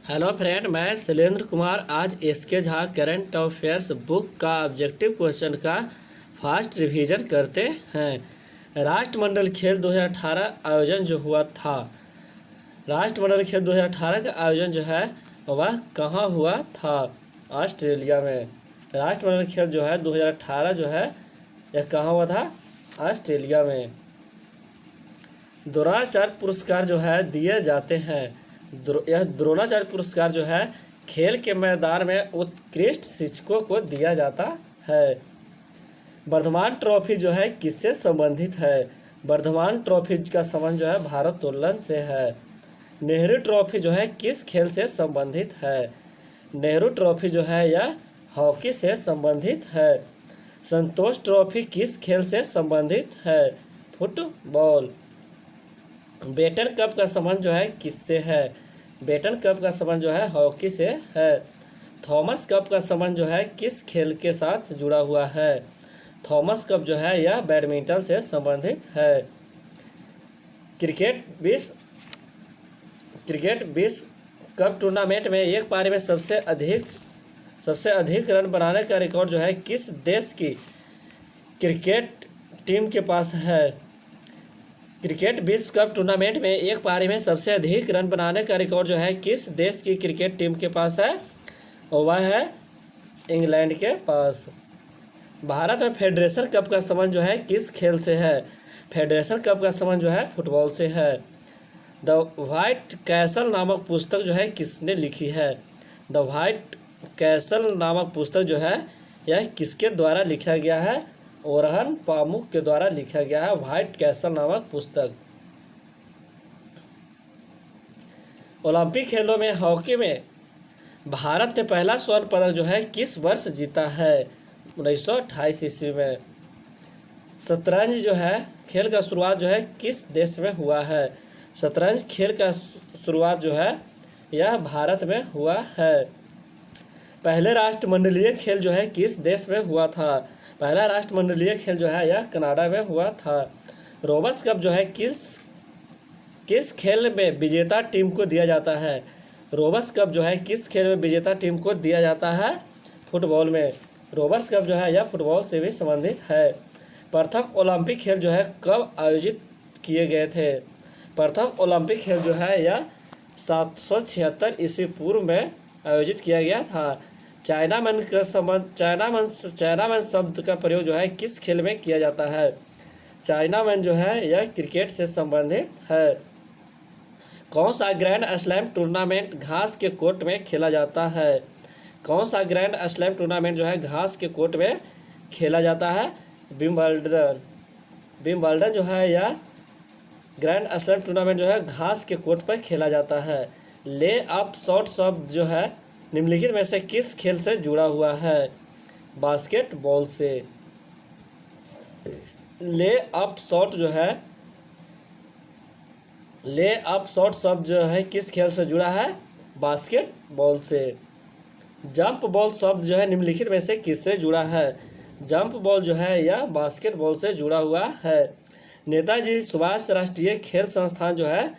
Hello friend, मैं शैलेंद्र कुमार आज SK Jha current affairs book का ऑब्जेक्टिव क्वेश्चन का फास्ट रिवीजन करते हैं। राष्ट्रमंडल खेल 2018 आयोजन जो हुआ था, राष्ट्रमंडल खेल 2018 का आयोजन जो है वह कहाँ हुआ था? ऑस्ट्रेलिया में। राष्ट्रमंडल खेल जो है 2018 जो है यह कहाँ हुआ था? ऑस्ट्रेलिया में। द्रोणाचार्य पुरस्कार जो है दिए जाते हैं। यह द्रोणाचार्य पुरस्कार जो है खेल के मैदान में उत्कृष्ट शिक्षकों को दिया जाता है। वर्धमान ट्रॉफी जो है किससे संबंधित है? वर्धमान ट्रॉफी का संबंध जो है भारोत्तोलन से है। नेहरू ट्रॉफी जो है किस खेल से संबंधित है? नेहरू ट्रॉफी जो है यह हॉकी से संबंधित है। संतोष ट्रॉफी किस खेल से संबंधित है? फुटबॉल। बेटन कप का संबंध जो है किससे है? बेटन कप का संबंध जो है हॉकी से है। थॉमस कप का संबंध जो है किस खेल के साथ जुड़ा हुआ है? थॉमस कप जो है यह बैडमिंटन से संबंधित है। क्रिकेट विश्व कप टूर्नामेंट में एक पारी में सबसे अधिक रन बनाने का रिकॉर्ड जो है किस देश की क्रिकेट टीम के पास है? क्रिकेट विश्व कप टूर्नामेंट में एक पारी में सबसे अधिक रन बनाने का रिकॉर्ड जो है किस देश की क्रिकेट टीम के पास है? वह है इंग्लैंड के पास। भारत में फेडरेशन कप का संबंध जो है किस खेल से है? फेडरेशन कप का संबंध जो है फुटबॉल से है। द व्हाइट कैसल नामक पुस्तक जो है किसने लिखी है? द व्हाइट कैसल नामक पुस्तक जो है यह किसके द्वारा लिखा गया है? ओरहन पामुक के द्वारा लिखा गया है व्हाइट कैसल नामक पुस्तक। ओलंपिक खेलों में हॉकी में भारत ने पहला स्वर्ण पदक जो है किस वर्ष जीता है? 1928 ईस्वी में। शतरंज जो है खेल का शुरुआत जो है किस देश में हुआ है? शतरंज खेल का शुरुआत जो है यह भारत में हुआ है। पहले राष्ट्रमंडलीय खेल जो है किस देश में हुआ था? पहला राष्ट्रमंडलीय खेल जो है यह कनाडा में हुआ था। रोबर्स कप जो है किस खेल में विजेता टीम को दिया जाता है? रोबर्स कप जो है किस खेल में विजेता टीम को दिया जाता है? फुटबॉल में। रोबर्स कप जो है यह फुटबॉल से भी संबंधित है। प्रथम ओलंपिक खेल जो है कब आयोजित किए गए थे? प्रथम ओलंपिक खेल जो है यह 776 ईस्वी पूर्व में आयोजित किया गया था। चाइनामैन का संबंध चाइनामैन शब्द का प्रयोग जो है किस खेल में किया जाता है? चाइनामैन जो है यह क्रिकेट से संबंधित है। कौन सा ग्रैंड स्लैम टूर्नामेंट घास के कोर्ट में खेला जाता है? कौन सा ग्रैंड स्लैम टूर्नामेंट जो है घास के कोर्ट में खेला जाता है? विंबलडन जो है यह ग्रैंड स्लैम टूर्नामेंट जो है घास के कोर्ट पर खेला जाता है। ले अप शॉट शब्द जो है निम्नलिखित में से किस खेल से जुड़ा हुआ है? बास्केटबॉल से। ले अप शॉट शब्द जो है किस खेल से जुड़ा है? बास्केटबॉल से। जंप बॉल शब्द जो है निम्नलिखित में से किससे जुड़ा है? जंप बॉल जो है यह बास्केटबॉल से जुड़ा हुआ है। नेताजी सुभाष राष्ट्रीय खेल संस्थान जो है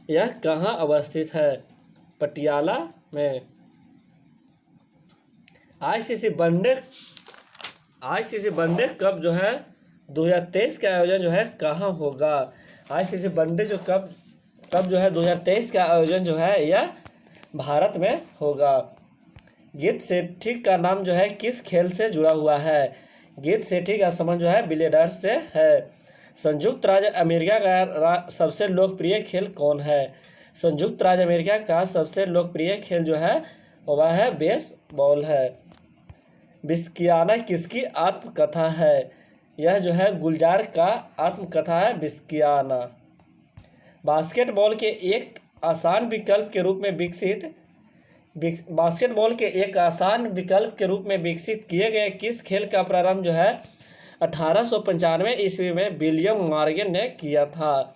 यह कहाँ अवस्थित है? पटियाला में। आईसीसी वनडे कप जो है 2023 का आयोजन जो है कहाँ होगा? आईसीसी वनडे जो कप जो है 2023 का आयोजन जो है यह भारत में होगा। गीत सेठी का नाम जो है किस खेल से जुड़ा हुआ है? गीत सेठी का संबंध जो है बिलियर्ड्स से है। संयुक्त राज्य अमेरिका का सबसे लोकप्रिय खेल कौन है? संयुक्त राज्य अमेरिका का सबसे लोकप्रिय खेल जो है वह है बेसबॉल है। बिस्कियाना किसकी आत्मकथा है? यह जो है गुलजार का आत्मकथा है बिस्कियाना। बास्केटबॉल के एक आसान विकल्प के रूप में विकसित किए गए किस खेल का प्रारंभ जो है 1895 ईस्वी में विलियम मॉर्गन ने किया था?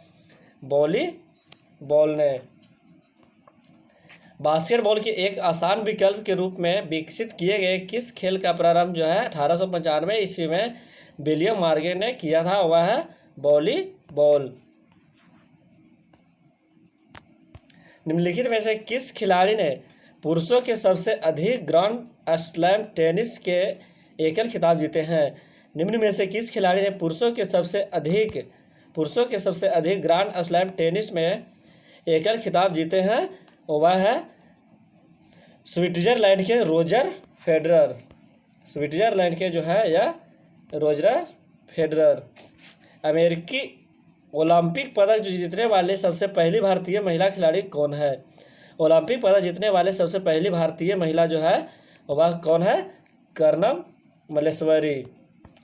वॉलीबॉल ने। बास्केटबॉल के एक आसान विकल्प के रूप में विकसित किए गए किस खेल का प्रारंभ जो है 1895 ईस्वी में विलियम मॉर्गन ने किया था? वह है वॉलीबॉल। निम्नलिखित में से किस खिलाड़ी ने पुरुषों के सबसे अधिक ग्रैंड स्लैम टेनिस के एकल खिताब जीते हैं? निम्न में से किस खिलाड़ी ने पुरुषों के सबसे अधिक ग्रैंड स्लैम टेनिस में एकल खिताब जीते हैं? वह है स्विट्जरलैंड के रोजर फेडरर। स्विट्जरलैंड के जो है यह रोजर फेडरर। अमेरिकी ओलंपिक पदक जो जीतने वाले सबसे पहली भारतीय महिला खिलाड़ी कौन है? ओलंपिक पदक जीतने वाले सबसे पहली भारतीय महिला जो है वह कौन है? कर्णम मल्लेश्वरी।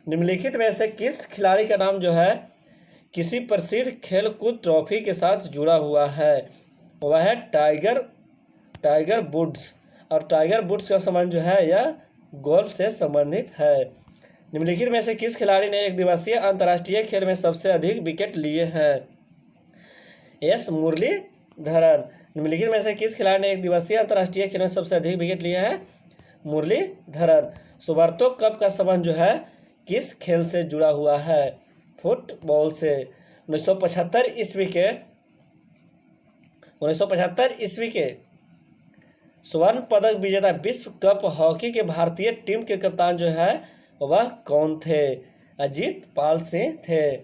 निम्नलिखित में से किस खिलाड़ी का नाम जो है किसी प्रसिद्ध खेलकूद ट्रॉफी के साथ जुड़ा हुआ है? वह है टाइगर वुड्स। और टाइगर वुड्स का संबंध जो है यह गोल्फ से संबंधित है। निम्नलिखित में से किस खिलाड़ी ने एक दिवसीय अंतर्राष्ट्रीय खेल में सबसे अधिक विकेट लिए हैं? एस मुरलीधरन। निम्नलिखित में से किस खिलाड़ी ने एक दिवसीय अंतर्राष्ट्रीय खेल में सबसे अधिक विकेट लिए हैं? मुरलीधरन। सुब्रतो कप का संबंध जो है किस खेल से जुड़ा हुआ है? फुटबॉल से। 1975 ईस्वी के स्वर्ण पदक विजेता विश्व कप हॉकी के भारतीय टीम के कप्तान जो है वह कौन थे? अजीत पाल सिंह थे।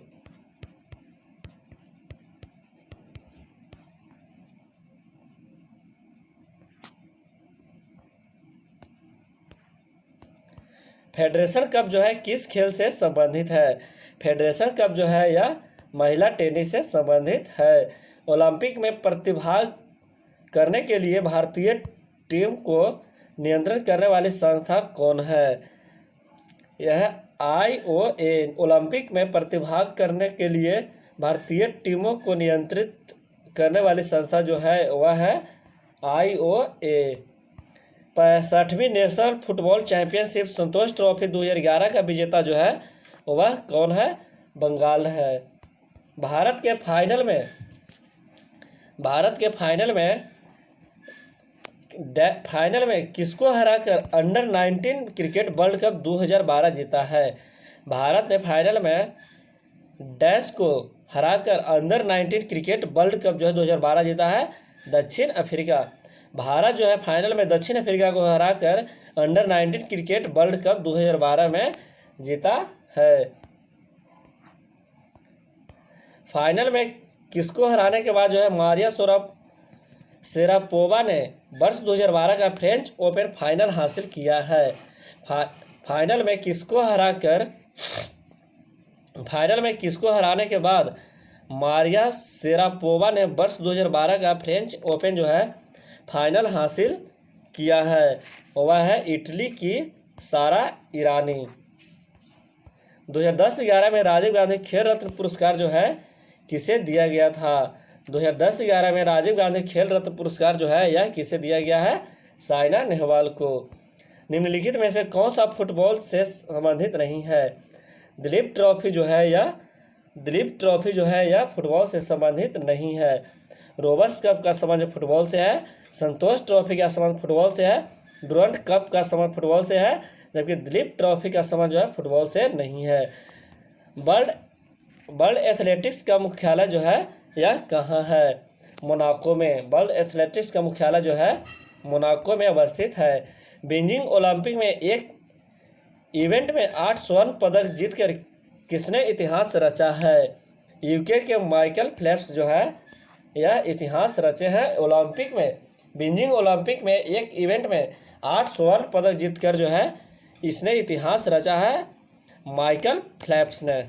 फेडरेशन कप जो है किस खेल से संबंधित है? फेडरेशन कप जो है यह महिला टेनिस से संबंधित है। ओलंपिक में प्रतिभाग करने के लिए भारतीय टीम को नियंत्रण करने वाली संस्था कौन है? यह IOA। ओलंपिक में प्रतिभाग करने के लिए भारतीय टीमों को नियंत्रित करने वाली संस्था जो है वह है IOA। 65वीं नेशनल फुटबॉल चैंपियनशिप संतोष ट्रॉफी 2011 का विजेता जो है वह कौन है? बंगाल है। भारत के फाइनल में किसको हराकर अंडर 19 क्रिकेट वर्ल्ड कप 2012 जीता है? भारत ने फाइनल में डैश को हराकर अंडर 19 क्रिकेट वर्ल्ड कप जो है 2012 जीता है। दक्षिण अफ्रीका। भारत जो है फाइनल में दक्षिण अफ्रीका को हराकर अंडर 19 क्रिकेट वर्ल्ड कप 2012 में जीता है। फाइनल में किसको हराने के बाद जो है मारिया शेरापोवा ने वर्ष 2012 का फ्रेंच ओपन फाइनल हासिल किया है। फाइनल में किसको हराने के बाद मारिया शेरापोवा ने वर्ष 2012 का फ्रेंच ओपन जो है फाइनल हासिल किया है? वह है इटली की सारा ईरानी। 2010-11 में राजीव गांधी खेल रत्न पुरस्कार जो है किसे दिया गया था? 2010-11 में राजीव गांधी खेल रत्न पुरस्कार जो है यह किसे दिया गया है? साइना नेहवाल को। निम्नलिखित में से कौन सा फुटबॉल से संबंधित नहीं है? दिलीप ट्रॉफी जो है यह फुटबॉल से संबंधित नहीं है। रोबर्ट्स कप का संबंध फुटबॉल से है। संतोष ट्रॉफी का संबंध फुटबॉल से है। डुरंड कप का संबंध फुटबॉल से है, जबकि दिलीप ट्रॉफी का संबंध जो है फुटबॉल से नहीं है। वर्ल्ड एथलेटिक्स का मुख्यालय जो है यह कहाँ है? मोनाको में। वर्ल्ड एथलेटिक्स का मुख्यालय जो है मोनाको में अवस्थित है। बीजिंग ओलंपिक में एक इवेंट में 8 स्वर्ण पदक जीतकर किसने इतिहास रचा है? यूके के माइकल फेल्प्स जो है यह इतिहास रचे हैं ओलंपिक में। बीजिंग ओलंपिक में एक इवेंट में 8 स्वर्ण पदक जीतकर जो है इसने इतिहास रचा है माइकल फेल्प्स ने।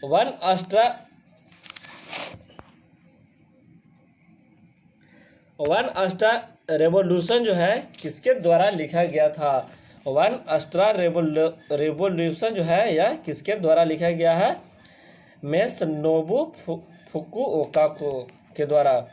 वन स्टार रेवोल्यूशन जो है किसके द्वारा लिखा गया था? वन स्टार रेवोल्यूशन जो है यह किसके द्वारा लिखा गया है? मेसनोबु फुकुओका के द्वारा।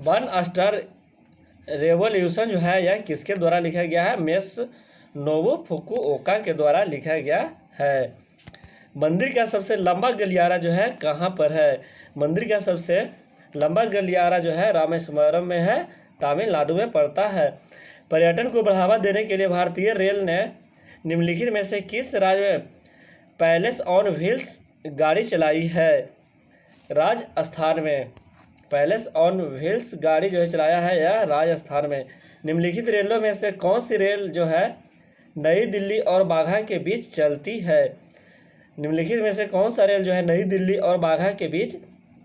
वन स्टार रेवोल्यूशन जो है यह किसके द्वारा लिखा गया है? मेस नोबु फुकुओका के द्वारा लिखा गया है। मंदिर का सबसे लंबा गलियारा जो है कहाँ पर है? मंदिर का सबसे लंबा गलियारा जो है रामेश्वरम में है, तमिलनाडु में पड़ता है। पर्यटन को बढ़ावा देने के लिए भारतीय रेल ने निम्नलिखित में से किस राज्य में पैलेस ऑन व्हील्स गाड़ी चलाई है? राजस्थान में पैलेस ऑन व्हील्स गाड़ी जो है चलाया है यह राजस्थान में। निम्नलिखित रेलों में से कौन सी रेल जो है नई दिल्ली और बाघा के बीच चलती है? निम्नलिखित में से कौन सा रेल जो है नई दिल्ली और बाघा के बीच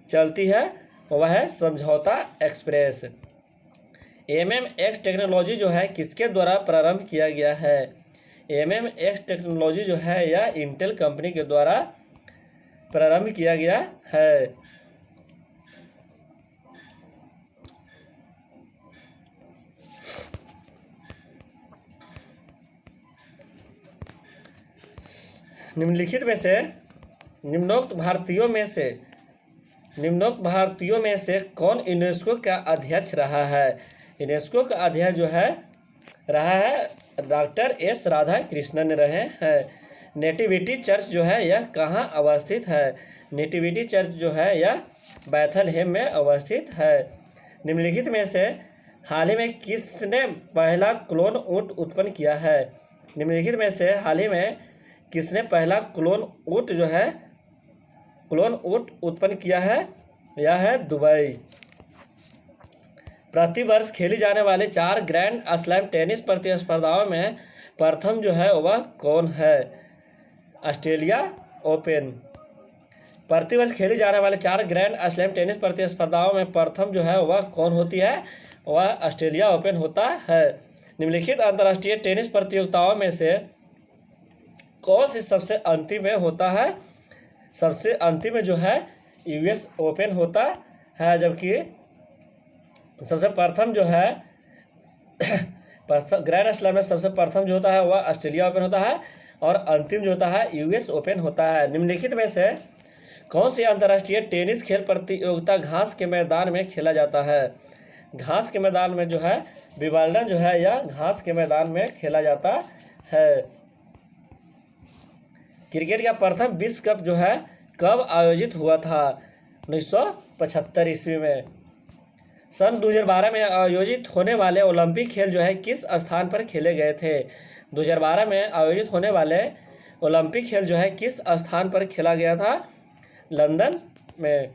चलती है? वह है समझौता एक्सप्रेस। MMX टेक्नोलॉजी जो है किसके द्वारा प्रारंभ किया गया है? MMX टेक्नोलॉजी जो है यह इंटेल कंपनी के द्वारा प्रारंभ किया गया है। निम्नलिखित में से निम्नोक्त भारतीयों में से कौन यूनेस्को का अध्यक्ष रहा है? यूनेस्को का अध्यक्ष जो है रहा है डॉक्टर S राधाकृष्णन रहे हैं। नेटिविटी चर्च जो है यह कहाँ अवस्थित है? नेटिविटी चर्च जो है यह बैथलहेम में अवस्थित है। निम्नलिखित में से हाल ही में किसने पहला क्लोन ऊँट उत्पन्न किया है? निम्नलिखित में से हाल ही में किसने पहला क्लोन ऊँट उत्पन्न किया है? यह है दुबई। प्रतिवर्ष खेली जाने वाले 4 ग्रैंड स्लैम टेनिस प्रतिस्पर्धाओं में प्रथम जो है वह कौन है? Australia open. प्रतिवर्ष खेली जाने वाले 4 ग्रैंड स्लैम टेनिस प्रतिस्पर्धाओं में प्रथम जो है वह कौन होती है? वह ऑस्ट्रेलिया ओपन होता है। निम्नलिखित अंतर्राष्ट्रीय टेनिस प्रतियोगिताओं में से कौन सी सबसे अंतिम में होता है? सबसे अंतिम में जो है US ओपन होता है, जबकि सबसे प्रथम जो है ग्रैंड स्लैम में सबसे प्रथम जो होता है वह ऑस्ट्रेलिया ओपन होता है और अंतिम जो होता है US ओपन होता है। निम्नलिखित में से कौन सी अंतर्राष्ट्रीय टेनिस खेल प्रतियोगिता घास के मैदान में खेला जाता है? घास के मैदान में जो है विंबलडन जो है यह घास के मैदान में खेला जाता है। क्रिकेट का प्रथम विश्व कप जो है कब आयोजित हुआ था? 1975 ईस्वी में। सन 2012 में आयोजित होने वाले ओलंपिक खेल जो है किस स्थान पर खेले गए थे? 2012 में आयोजित होने वाले ओलंपिक खेल जो है किस स्थान पर खेला गया था? लंदन में।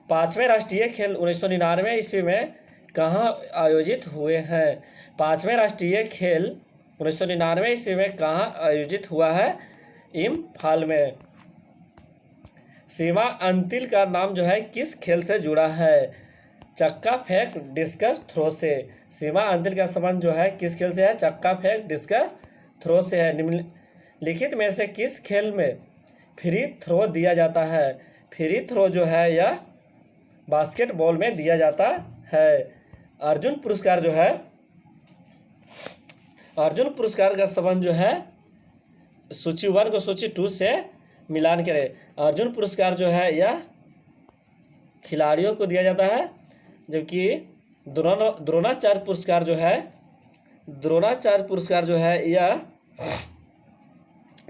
5वें राष्ट्रीय खेल 1999 ईस्वी में कहाँ आयोजित हुए हैं? 5वें राष्ट्रीय खेल 1999 ईस्वी में कहाँ आयोजित हुआ है? इम्फाल में। सीमा अंतिल का नाम जो है किस खेल से जुड़ा है? चक्का फेंक डिस्कस थ्रो से। सीमा अंतिल का संबंध जो है किस खेल से है? चक्का फेंक डिस्कस थ्रो से है। निम्नलिखित में से किस खेल में फ्री थ्रो दिया जाता है? फ्री थ्रो जो है यह बास्केटबॉल में दिया जाता है। अर्जुन पुरस्कार का संबंध जो है सूची 1 को सूची 2 से मिलान करें। अर्जुन पुरस्कार जो है यह खिलाड़ियों को दिया जाता है, जबकि द्रोणाचार्य पुरस्कार जो है यह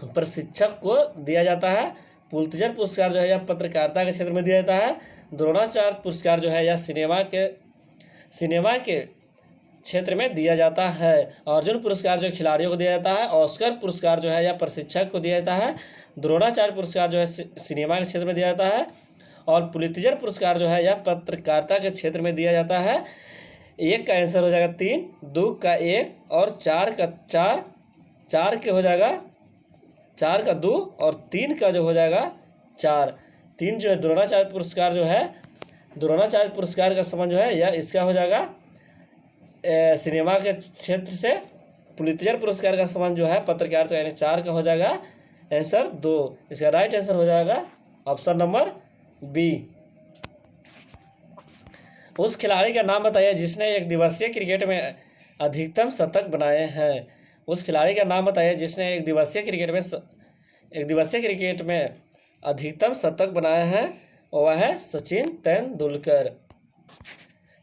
प्रशिक्षक को दिया जाता है। पुलित्जर पुरस्कार जो है यह पत्रकारिता के क्षेत्र में दिया जाता है। द्रोणाचार्य पुरस्कार जो है यह सिनेमा के क्षेत्र में दिया जाता है। अर्जुन पुरस्कार जो खिलाड़ियों को दिया जाता है। ऑस्कर पुरस्कार जो है यह प्रशिक्षक को दिया जाता है। द्रोणाचार्य पुरस्कार जो है सिनेमा के क्षेत्र में दिया जाता है और पुलित्जर पुरस्कार जो है यह पत्रकारिता के क्षेत्र में दिया जाता है। 1 का आंसर हो जाएगा 3, 2 का 1 और 4 का 4, 4 के हो जाएगा 4 का 2 और 3 का जो हो जाएगा 4। 3 जो है द्रोणाचार्य पुरस्कार जो है, द्रोणाचार्य पुरस्कार का संबंध जो है यह इसका हो जाएगा सिनेमा के क्षेत्र से। पुलित्जर पुरस्कार का संबंध जो है पत्रकारिता यानी 4 का हो जाएगा आंसर 2। इसका राइट आंसर हो जाएगा ऑप्शन नंबर बी। उस खिलाड़ी का नाम बताइए जिसने एक दिवसीय क्रिकेट में अधिकतम शतक बनाए हैं। उस खिलाड़ी का नाम बताइए जिसने एक दिवसीय क्रिकेट में अधिकतम शतक बनाए हैं। वह है सचिन तेंदुलकर।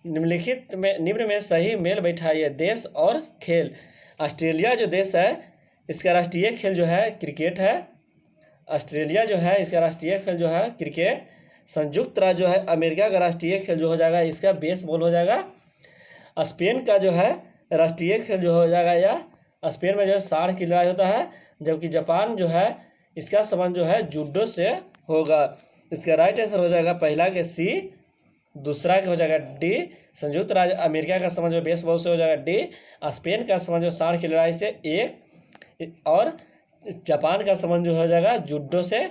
निम्न में सही मेल बैठाइए। देश और खेल। ऑस्ट्रेलिया जो देश है इसका राष्ट्रीय खेल जो है क्रिकेट है। ऑस्ट्रेलिया जो है इसका राष्ट्रीय खेल जो है क्रिकेट। संयुक्त राज्य जो है अमेरिका का राष्ट्रीय खेल जो हो जाएगा इसका बेसबॉल हो जाएगा। स्पेन का जो है राष्ट्रीय खेल जो हो जाएगा या स्पेन में जो है साढ़ की लड़ाई होता है। जबकि जापान जो है इसका संबंध जो है जूडो से होगा। इसका राइट आंसर हो जाएगा पहला के सी, दूसरा का हो जाएगा डी। संयुक्त राज्य अमेरिका का संबंध जो बेसबॉल से हो जाएगा डी। स्पेन का संबंध जो साढ़ की लड़ाई से एक, और जापान का संबंध जो हो जाएगा जूडो से।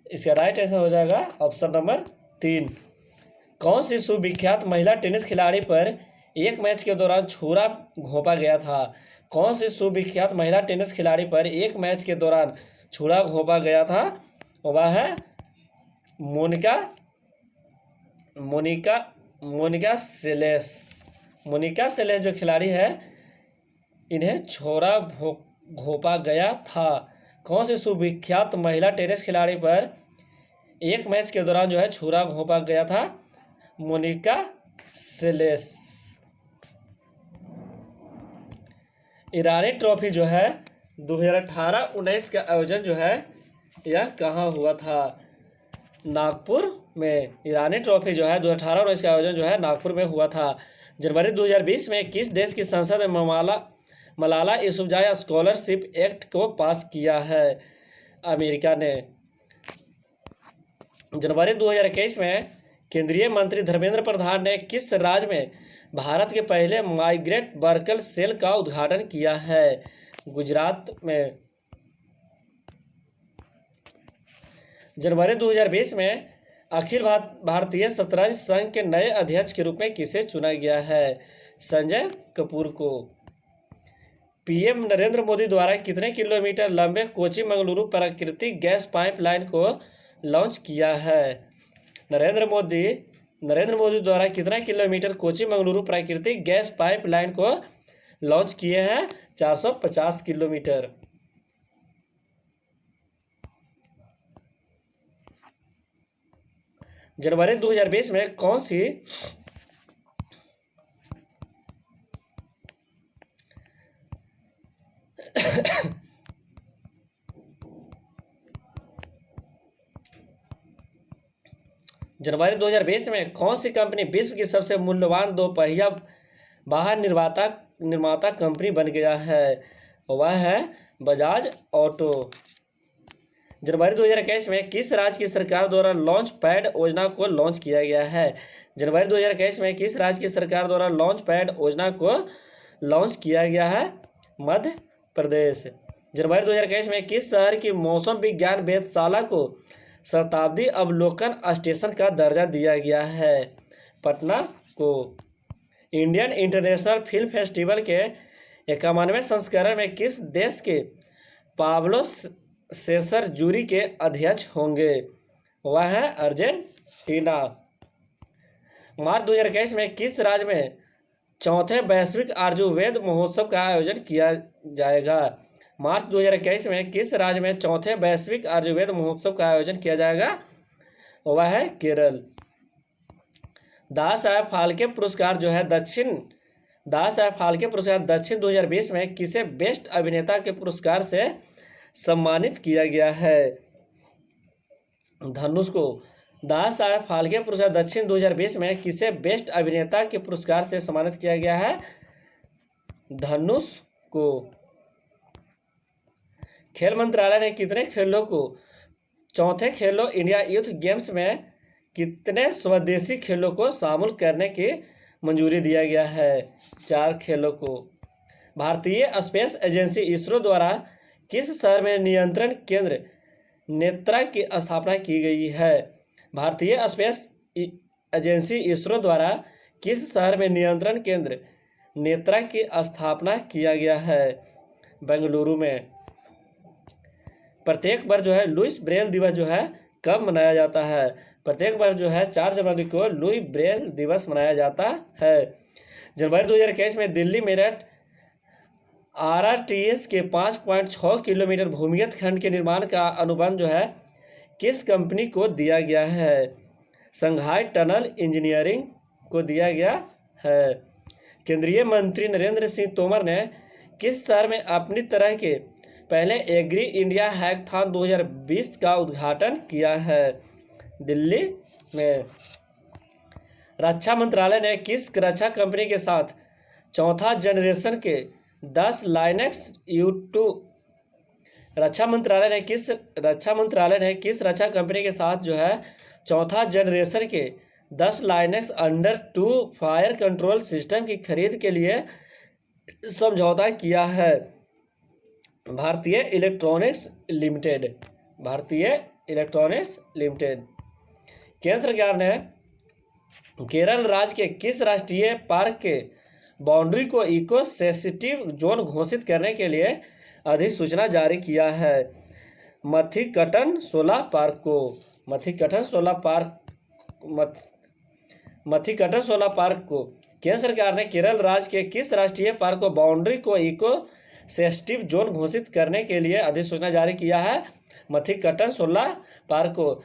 इसका राइट आंसर हो जाएगा ऑप्शन नंबर 3। कौन सी सुविख्यात महिला टेनिस खिलाड़ी पर एक मैच के दौरान छुरा घोंपा गया था? कौन सी सुविख्यात महिला टेनिस खिलाड़ी पर एक मैच के दौरान छुरा घोंपा गया था? वह है मोनिका सेलेस। मोनिका सेलेस जो खिलाड़ी है इन्हें छुरा घोंपा गया था। कौन सी सुविख्यात महिला टेनिस खिलाड़ी पर एक मैच के दौरान जो है छुरा घोंपा गया था? मोनिका सेलेस। ईरानी ट्रॉफी जो है 2018-19 का आयोजन जो है यह कहाँ हुआ था? नागपुर में। ईरानी ट्रॉफी जो है 2018-19 का आयोजन जो है नागपुर में हुआ था। जनवरी 2020 में किस देश की संसद ने मलाला यूसुफजाई स्कॉलरशिप एक्ट को पास किया है? अमेरिका ने। जनवरी 2021 में केंद्रीय मंत्री धर्मेंद्र प्रधान ने किस राज्य में भारत के पहले माइग्रेंट वर्कर सेल का उद्घाटन किया है? गुजरात में। जनवरी 2020 में अखिल भारतीय शतरंज संघ के नए अध्यक्ष के रूप में किसे चुना गया है? संजय कपूर को। पीएम नरेंद्र मोदी द्वारा कितने किलोमीटर लंबे कोची मंगलुरु प्राकृतिक गैस पाइपलाइन को लॉन्च किया है? नरेंद्र मोदी द्वारा कितना किलोमीटर कोची मंगलुरु प्राकृतिक गैस पाइपलाइन को लॉन्च किए हैं? 450 किलोमीटर। जनवरी 2020 में कौन सी जनवरी 2020 में कौन सी कंपनी विश्व की सबसे मूल्यवान दोपहिया वाहन निर्माता कंपनी बन गया है? वह है बजाज ऑटो। जनवरी 2021 में किस राज्य की सरकार द्वारा लॉन्च पैड योजना को लॉन्च किया गया है? जनवरी 2021 में किस राज्य की सरकार द्वारा लॉन्च पैड योजना को लॉन्च किया गया है? मध्य प्रदेश। जनवरी 2021 में किस शहर की मौसम विज्ञान वेधशाला को शताब्दी अवलोकन स्टेशन का दर्जा दिया गया है? पटना को। इंडियन इंटरनेशनल फिल्म फेस्टिवल के 51वें संस्करण में किस देश के पाब्लो सेसर जूरी के अध्यक्ष होंगे? वह है अर्जेंटीना। मार्च 2021 में किस राज्य में चौथे वैश्विक आयुर्वेद महोत्सव का आयोजन किया जाएगा? मार्च 2021 में किस राज्य में चौथे वैश्विक आयुर्वेद महोत्सव का आयोजन किया जाएगा? वह है केरल। दादा साहब फाल्के पुरस्कार जो है दादा साहब फाल्के पुरस्कार दक्षिण 2020 में किसे बेस्ट अभिनेता के पुरस्कार से सम्मानित किया गया है? धनुष को। दादा साहब फाल्के पुरस्कार दक्षिण 2020 में किसे बेस्ट अभिनेता के पुरस्कार से सम्मानित किया गया है? धनुष को। खेल मंत्रालय ने कितने खेलों को चौथे खेलो इंडिया यूथ गेम्स में कितने स्वदेशी खेलों को शामिल करने की मंजूरी दिया गया है? 4 खेलों को। भारतीय स्पेस एजेंसी इसरो द्वारा किस शहर में नियंत्रण केंद्र नेत्रा की स्थापना की गई है? भारतीय स्पेस एजेंसी इसरो द्वारा किस शहर में नियंत्रण केंद्र नेत्रा की स्थापना किया गया है? बेंगलुरु में। प्रत्येक वर्ष जो है लुईस ब्रेल दिवस जो है कब मनाया जाता है? प्रत्येक वर्ष जो है 4 जनवरी को लुई ब्रेल दिवस मनाया जाता है। जनवरी 2021 में दिल्ली मेरठ RRTS के 5.6 किलोमीटर भूमिगत खंड के निर्माण का अनुबंध जो है किस कंपनी को दिया गया है? संघाई टनल इंजीनियरिंग को दिया गया है। केंद्रीय मंत्री नरेंद्र सिंह तोमर ने किस शहर में अपनी तरह के पहले एग्री इंडिया हैकाथॉन 2020 का उद्घाटन किया है? दिल्ली में। रक्षा मंत्रालय ने किस रक्षा कंपनी के साथ चौथा जनरेशन के 10 लाइनेक्स U2 रक्षा मंत्रालय ने किस रक्षा कंपनी के साथ जो है चौथा जनरेशन के 10 Linux under 2 fire control system की खरीद के लिए समझौता किया है? भारतीय इलेक्ट्रॉनिक्स लिमिटेड। केंद्र सरकार ने केरल राज्य के किस राष्ट्रीय पार्क के बाउंड्री को इको सेंसिटिव जोन घोषित करने के लिए अधिसूचना जारी किया है? मथिकटन सोलर पार्क को केंद्र सरकार ने केरल राज्य के किस राष्ट्रीय पार्क को बाउंड्री को इको सेंसिटिव जोन घोषित करने के लिए अधिसूचना जारी किया है? मथिकटन सोलर पार्क को।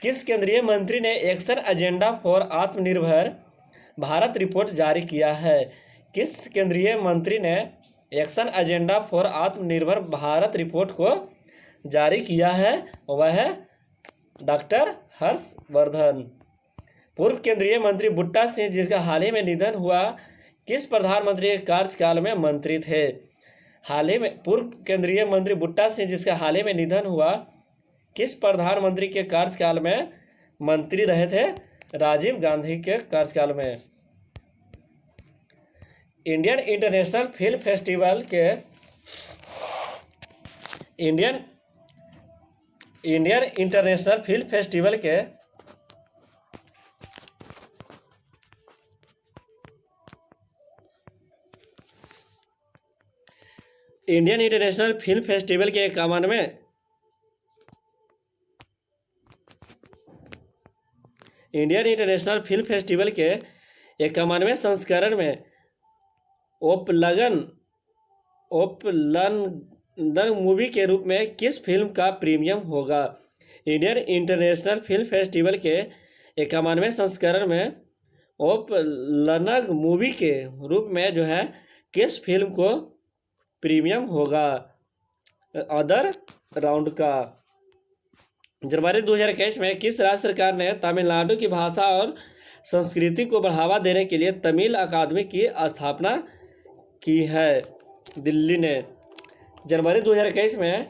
किस केंद्रीय मंत्री ने एक्शन एजेंडा फॉर आत्मनिर्भर भारत रिपोर्ट जारी किया है? किस केंद्रीय मंत्री ने एक्शन एजेंडा फॉर आत्मनिर्भर भारत रिपोर्ट को जारी किया है? वह है डॉक्टर हर्षवर्धन। पूर्व केंद्रीय मंत्री बूटा सिंह जिसका हाल ही में निधन हुआ किस प्रधानमंत्री के कार्यकाल में मंत्री थे? पूर्व केंद्रीय मंत्री बूटा सिंह जिसका हाल ही में निधन हुआ किस प्रधानमंत्री के कार्यकाल में मंत्री रहे थे? राजीव गांधी के कार्यकाल में। इंडियन इंटरनेशनल फिल्म फेस्टिवल के इंडियन इंटरनेशनल फिल्म फेस्टिवल के इंडियन इंटरनेशनल फिल्म फेस्टिवल के 51वें संस्करण में ओपलगन मूवी के रूप में किस फिल्म का प्रीमियम होगा? इंडियन इंटरनेशनल फिल्म फेस्टिवल के 51वें संस्करण में ओपलनग मूवी के रूप में जो है किस फिल्म को प्रीमियम होगा? अदर राउंड का। जनवरी 2021 में किस राज्य सरकार ने तमिलनाडु की भाषा और संस्कृति को बढ़ावा देने के लिए तमिल अकादमी की स्थापना की है? दिल्ली ने। जनवरी 2021 में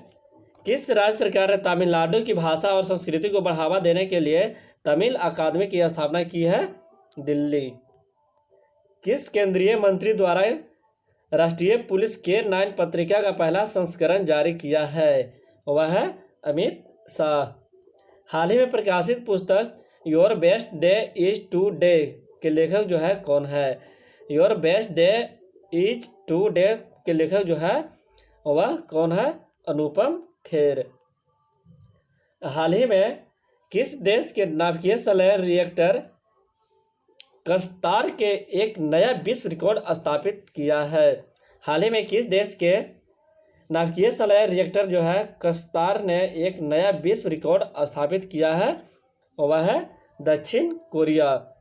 किस राज्य सरकार ने तमिलनाडु की भाषा और संस्कृति को बढ़ावा देने के लिए तमिल अकादमी की स्थापना की है? दिल्ली। किस केंद्रीय मंत्री द्वारा राष्ट्रीय पुलिस केयर 9 पत्रिका का पहला संस्करण जारी किया है? वह है अमित शाह। हाल ही में प्रकाशित पुस्तक your best day is today के लेखक जो है कौन है? Your best day is today के लेखक जो है वह कौन है? अनुपम खेर। हाल ही में किस देश के नाभिकीय सलायर रिएक्टर कस्तार के एक नया विश्व रिकॉर्ड स्थापित किया है? हाल ही में किस देश के नाभिकीय सलायर रिएक्टर जो है कस्तार ने एक नया विश्व रिकॉर्ड स्थापित किया है? वह है दक्षिण कोरिया।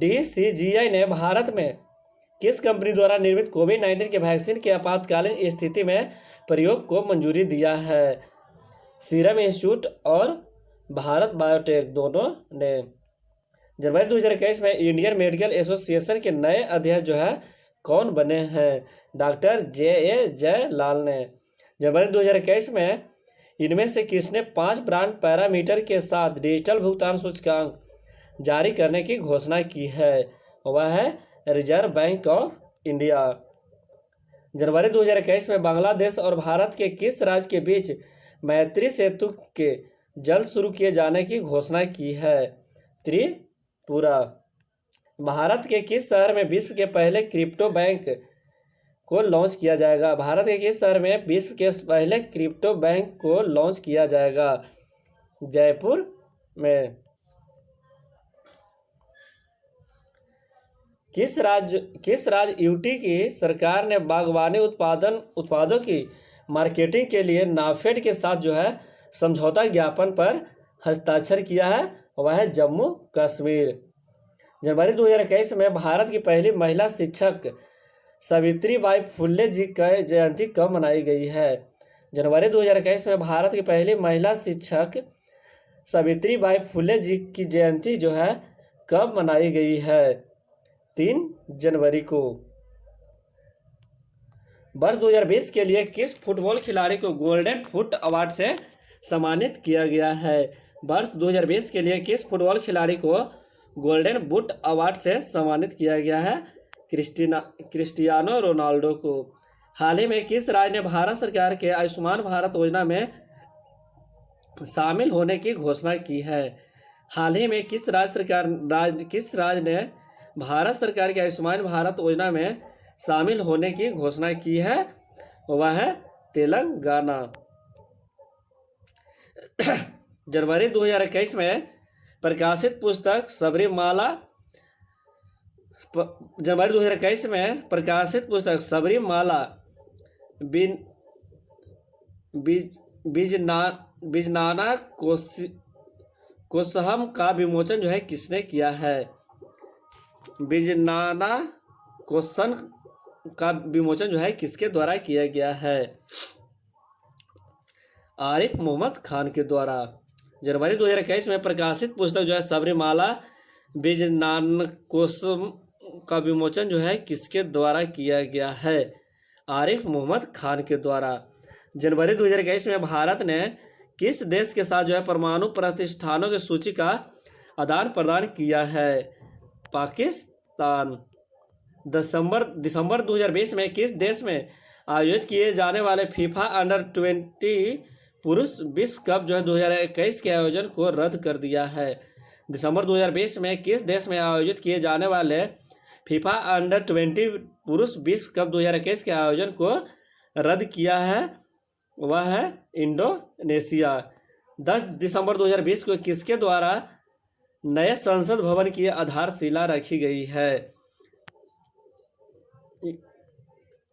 DCGI ने भारत में किस कंपनी द्वारा निर्मित कोविड-19 के वैक्सीन के आपातकालीन स्थिति में प्रयोग को मंजूरी दिया है? सीरम इंस्टीट्यूट और भारत बायोटेक दोनों ने। जनवरी 2021 में इंडियन मेडिकल एसोसिएशन के नए अध्यक्ष जो है कौन बने हैं? डॉक्टर JA जयलाल ने। जनवरी 2021 में इनमें से किसने 5 ब्रांड पैरामीटर के साथ डिजिटल भुगतान सूचकांक जारी करने की घोषणा की है? वह है रिजर्व बैंक ऑफ इंडिया। जनवरी 2021 में बांग्लादेश और भारत के किस राज्य के बीच मैत्री सेतु के जल्द शुरू किए जाने की घोषणा की है? त्रिपुरा। भारत के किस शहर में विश्व के पहले क्रिप्टो बैंक को लॉन्च किया जाएगा? भारत के किस शहर में विश्व के पहले क्रिप्टो बैंक को लॉन्च किया जाएगा? जयपुर में। किस राज्य यूटी की सरकार ने बागवानी उत्पादों की मार्केटिंग के लिए नाफेड के साथ जो है समझौता ज्ञापन पर हस्ताक्षर किया है? वह है जम्मू कश्मीर। जनवरी 2021 में भारत की पहली महिला शिक्षक सावित्रीबाई फुले जी की जयंती कब मनाई गई है? जनवरी 2021 में भारत की पहली महिला शिक्षक सावित्रीबाई फुले जी की जयंती जो है कब मनाई गई है? 3 जनवरी को। वर्ष 2020 के लिए किस फुटबॉल खिलाड़ी को गोल्डन फुट अवार्ड से सम्मानित किया गया है? वर्ष 2020 के लिए किस फुटबॉल खिलाड़ी को गोल्डन बूट अवार्ड से सम्मानित किया गया है? क्रिस्टियानो रोनाल्डो को। हाल ही में किस राज्य ने भारत सरकार के आयुष्मान भारत योजना में शामिल होने की घोषणा की है? हाल ही में किस राज्य ने भारत सरकार के आयुष्मान भारत योजना में शामिल होने की घोषणा की है? वह है तेलंगाना। जनवरी 2021 में प्रकाशित पुस्तक सबरीमाला जनवरी 2021 में प्रकाशित पुस्तक सबरीमाला बिजनाना कोसहम का विमोचन जो है किसने किया है? बिजनाना कोसन का विमोचन जो है किसके द्वारा किया गया है? आरिफ मोहम्मद खान के द्वारा। जनवरी 2021 में प्रकाशित पुस्तक जो है सबरीमाला बिजनानकोसम का विमोचन जो है किसके द्वारा किया गया है? आरिफ मोहम्मद खान के द्वारा। जनवरी 2021 में भारत ने किस देश के साथ जो है परमाणु प्रतिष्ठानों की सूची का आदान प्रदान किया है? पाकिस्तान। दिसंबर 2020 में किस देश में आयोजित किए जाने वाले फीफा अंडर 20 पुरुष विश्व कप जो है 2021 के आयोजन को रद्द कर दिया है? दिसंबर 2020 में किस देश में आयोजित किए जाने वाले फीफा अंडर 20 पुरुष विश्व कप 2021 के आयोजन को रद्द किया है? वह है इंडोनेशिया। 10 दिसंबर 2020 को किसके द्वारा नए संसद भवन की आधारशिला रखी गई है?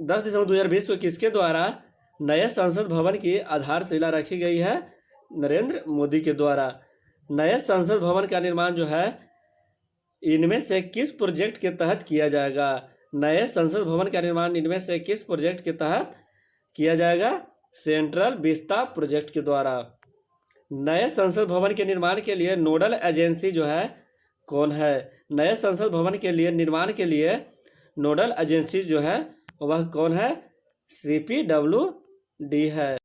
10 दिसंबर 2020 को किसके द्वारा नए संसद भवन की आधारशिला रखी गई है? नरेंद्र मोदी के द्वारा। नए संसद भवन का निर्माण जो है इनमें से किस प्रोजेक्ट के तहत किया जाएगा? नए संसद भवन का निर्माण इनमें से किस प्रोजेक्ट के तहत किया जाएगा? सेंट्रल विस्ता प्रोजेक्ट के द्वारा। नए संसद भवन के निर्माण के लिए नोडल एजेंसी जो है कौन है? नए संसद भवन के लिए निर्माण के लिए नोडल एजेंसी जो है वह कौन है? CPWD है।